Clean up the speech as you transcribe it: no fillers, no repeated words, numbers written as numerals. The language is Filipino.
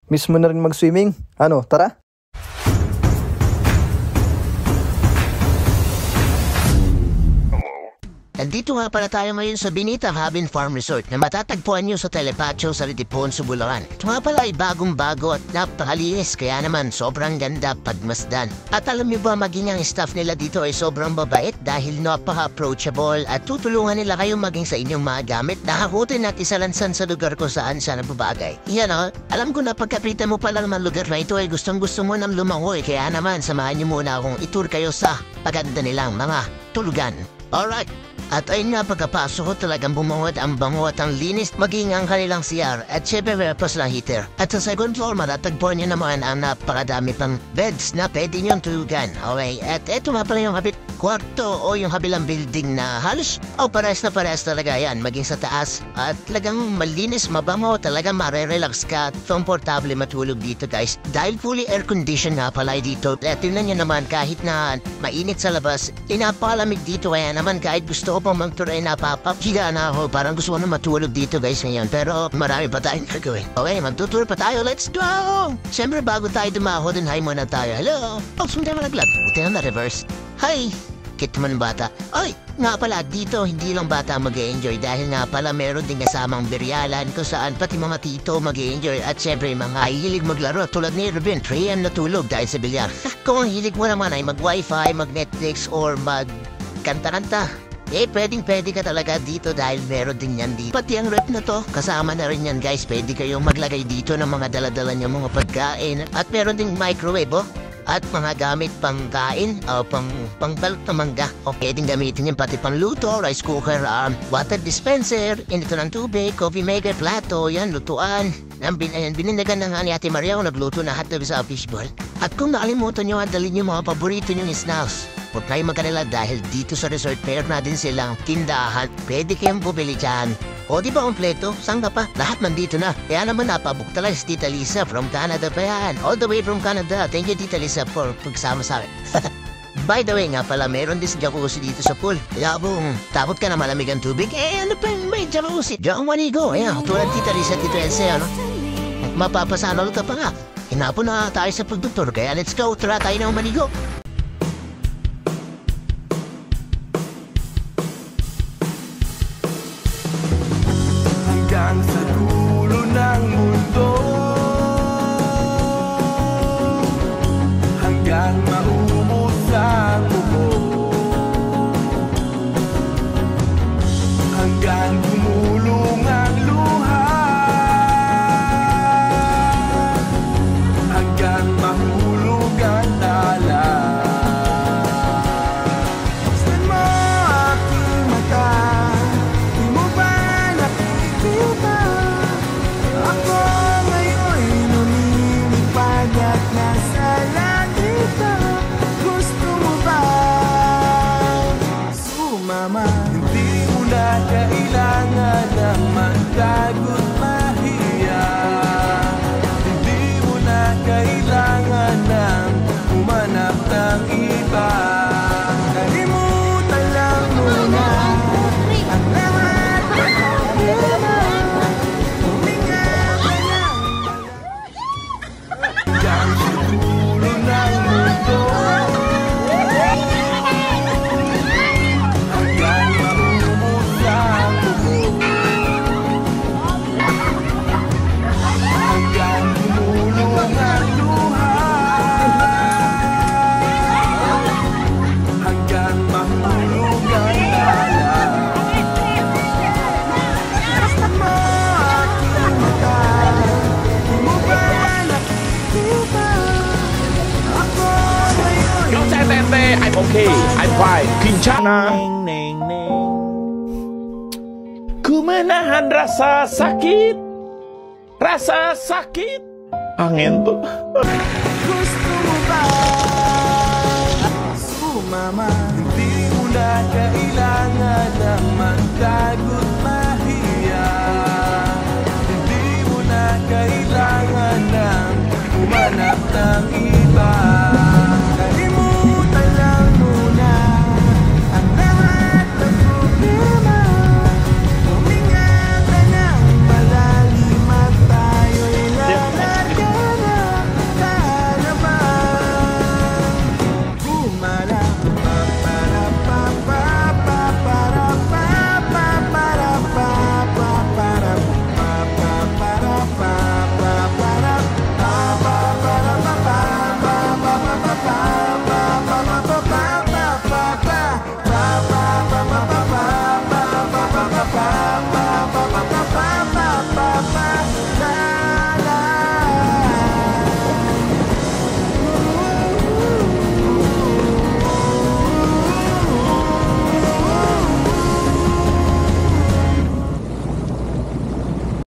Miss mo na rin mag-swimming? Ano, tara? Nandito nga pala tayo ngayon sa Binita Cabin Farm Resort na matatagpuan nyo sa Telepacho sa Litipon, Bulacan. Ito nga pala ay bagong-bago at napakalinis kaya naman sobrang ganda pagmasdan. At alam nyo ba maging ang staff nila dito ay sobrang babait dahil napaka-approachable at tutulungan nila kayong maging sa inyong mga gamit. Nakakutin at isalansan sa lugar ko saan siya nababagay. Yan o, alam ko na pagkapita mo pa lang ng lugar na ito ay gustong-gusto mo nang lumangoy kaya naman samahan nyo muna akong itur kayo sa paganda nilang mga tulugan. Alright. At ayun nga pagkapasok ko talagang bumuhat ang bango at ang linis maging ang kanilang CR at syempre purpose ng heater. At sa second floor matatagpuan nyo naman ang napakadami pang beds na pwede nyong tulugan. Okay, at eto nga pala yung kapit kwarto o yung kabilang building na halos pares na pares talaga yan maging sa taas. At talagang malinis, mabango, talagang marerelax ka at komportable matulog dito guys. Dahil fully air condition nga pala dito. At tingnan nyo naman kahit na mainit sa labas, inapalamig dito kaya naman kahit gusto ko pang magturay napapapiga na ako. Parang gusto ko na matulog dito guys ngayon. Pero marami pa tayong gagawin. Okay, magtutur pa tayo. Let's go! Siyempre bago tayo dumaho dun, hi muna tayo. Hello! Oh, sumita mo naglag. Buti na reverse. Hi! Kit man bata. Ay, nga pala dito hindi lang bata mag-e-enjoy dahil nga pala meron din kasamang biryalan kung saan pati mga tito mag-e-enjoy at syempre mga hilig maglaro tulad ni Ruben 3am natulog dahil sa bilyar. Kung ang hilig mo naman ay mag-wifi, mag-Netflix or mag-kanta-kanta, pwedeng-pwede ka talaga dito dahil meron din yan dito. Pati ang rep na to, kasama na rin yan guys. Pwede kayong maglagay dito ng mga daladala niyo mga pagkain. At meron ding microwave at mga gamit pang kain o pang-balot na mangga. O pwedeng gamitin yung pati pang-luto, rice cooker, water dispenser, inito ng tubig, coffee maker, plato, yan, lutuan. Bininagan na nga ni Ate Maria kung nagluto na hotdog sa fishball. At kung nakalimutan nyo, dalhin nyo mga paborito nyo snacks. Huwag kayo magkanila dahil dito sa resort meron na din silang tindahan. Pwede kayong bumili dyan. O di ba kompleto? Saan ka pa? Lahat nandito na. Kaya naman napabuk talaga si Tita Lisa from Canada pa yan. All the way from Canada. Thank you Tita Lisa for pagsama sa akin. By the way nga pala, meron din si jacuzzi dito sa pool. Kaya kung takot ka na malamig ang tubig, ano pa yung may jacuzzi? Diyan manigo. Ayan, tulad Tita Lisa, Tito Else, ano? Mapapasanol ka pa nga. Hinapon na tayo sa pagdoktor, kaya let's go. Tara tayo na manigo. Hanggang sa dulo ng mundo, hanggang maubos ang mundo, hanggang gumulong ang luha, hanggang mahulog ang tala. Buksan mo aking mata, di mo ba nakikita? Ako ngayon lumilipad at nasa langit na. Gusto mo ba sumama? Hindi mo na kailangan ng magtagot mahiya. Hindi mo na kailangan ng humanap ng iba. Kalimutan lang muna ang lahat ng problema. Huminga ka lang hanggang sa dulo ng mundo, hanggang maubos ang mundo, hanggang gumulong ang luha, hanggang mahulog ang tala. Basta mo aking mata, di mo ba nakikita? Ako ngayon Yo, Tete, I'm okay. I'm fine. Kincana. Kumanahan rasa sakit. Rasa sakit. Angin tuh. gusto mo ba sumama? Hindi mo na kailangan ng magtagot mahiya. Hindi mo na kailangan ng humanap ng iba.